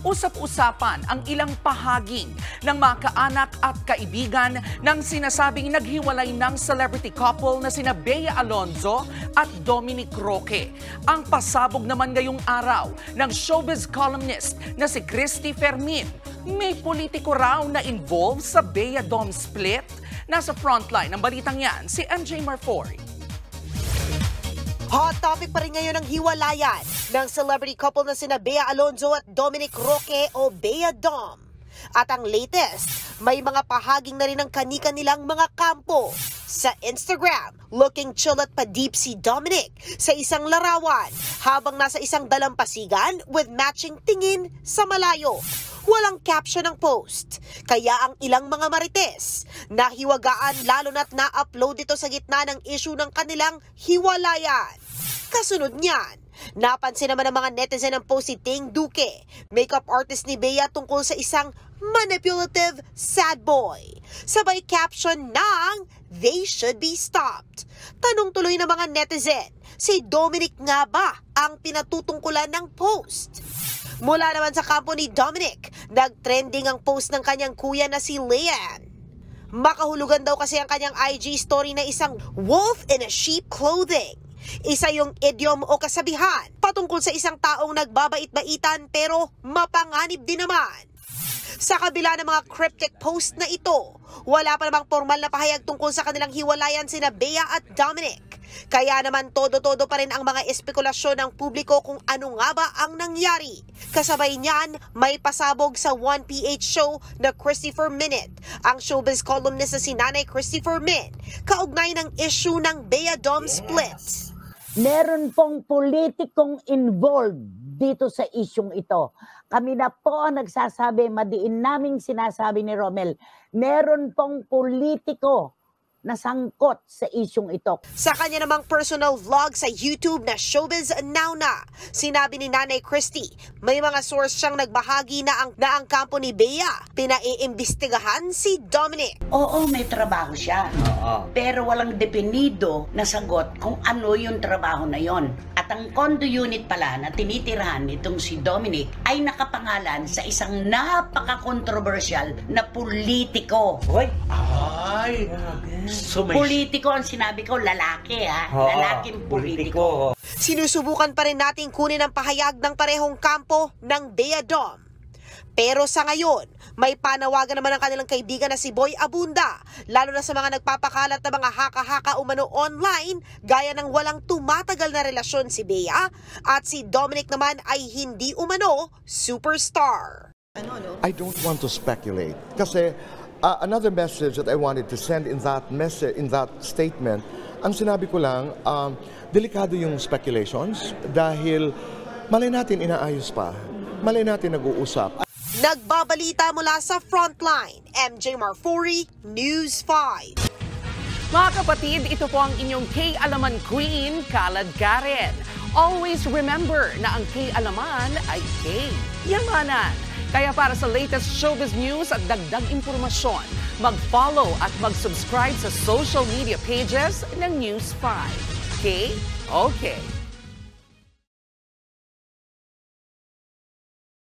Usap-usapan ang ilang pahaging ng mga kaanak at kaibigan ng sinasabing naghiwalay ng celebrity couple na sina Bea Alonzo at Dominic Roque. Ang pasabog naman ngayong araw ng showbiz columnist na si Christy Fermin. May politiko raw na involved sa Bea-Dom split. Nasa frontline ng balitang yan si MJ Marfori. Hot topic pa rin ngayon ang hiwalayan ng celebrity couple na sina Bea Alonzo at Dominic Roque o Bea-Dom. At ang latest, may mga pahaging na rin ng kani-kanilang mga kampo. Sa Instagram, looking chill at pa-deep si Dominic sa isang larawan habang nasa isang dalampasigan with matching tingin sa malayo. Walang caption ang post. Kaya ang ilang mga marites nahiwagaan lalo na't na-upload ito sa gitna ng issue ng kanilang hiwalayan. Kasunod niyan, napansin naman ng mga netizen ang post si Ting Duque, makeup artist ni Bea tungkol sa isang manipulative sad boy. Sabay caption ng "They should be stopped." Tanong tuloy ng mga netizen, si Dominic nga ba ang pinatutungkulan ng post? Mula naman sa kampo ni Dominic, nag-trending ang post ng kanyang kuya na si Leanne. Makahulugan daw kasi ang kanyang IG story na isang wolf in a sheep clothing. Isa yung idiom o kasabihan patungkol sa isang taong nagbabait-baitan pero mapanganib din naman. Sa kabila ng mga cryptic post na ito, wala pa namang formal na pahayag tungkol sa kanilang hiwalayan sina Bea at Dominic. Kaya naman todo-todo pa rin ang mga espekulasyon ng publiko kung ano nga ba ang nangyari. Kasabay niyan, may pasabog sa 1PH show na Christopher Minute, ang showbiz columnist na si Nanay Christopher Min, kaugnay ng issue ng Bea-Dom split. Meron pong politikong involved dito sa isyong ito. Kami na po ang nagsasabi, madiin naming sinasabi ni Romel, meron pong politiko na sangkot sa isyong ito. Sa kanya namang personal vlog sa YouTube na Showbiz Now Na, sinabi ni Nanay Christy, may mga source siyang nagbahagi na ang kampo ni Bea pinaiimbestigahan si Dominic. Oo, may trabaho siya. Pero walang definido na sagot kung ano yung trabaho na yon. At ang condo unit pala na tinitirahan nitong si Dominic ay nakapangalan sa isang napaka-controversial na politiko. Hoy! Ay! So politiko ang sinabi ko, lalaki ha. Lalaking politiko. Sinusubukan pa rin nating kunin ang pahayag ng parehong kampo ng Bea-Dom. Pero sa ngayon, may panawagan naman ng kanilang kaibigan na si Boy Abunda, lalo na sa mga nagpapakalat na mga haka-haka umano online, gaya ng walang tumatagal na relasyon si Bea at si Dominic naman ay hindi umano superstar. I don't want to speculate kasi another message that I wanted to send in that statement, ang sinabi ko lang, delikado yung speculations dahil malay natin inaayos pa, malay natin nag-uusap. Nagbabalita mula sa Frontline, MJ Marfori, News 5. Mga kapatid, ito po ang inyong K-Alaman Queen, Kalad Karen. Always remember na ang K-Alaman ay K-Yamanan. Kaya para sa latest showbiz news at dagdag impormasyon, mag-follow at mag-subscribe sa social media pages ng News 5. Okay?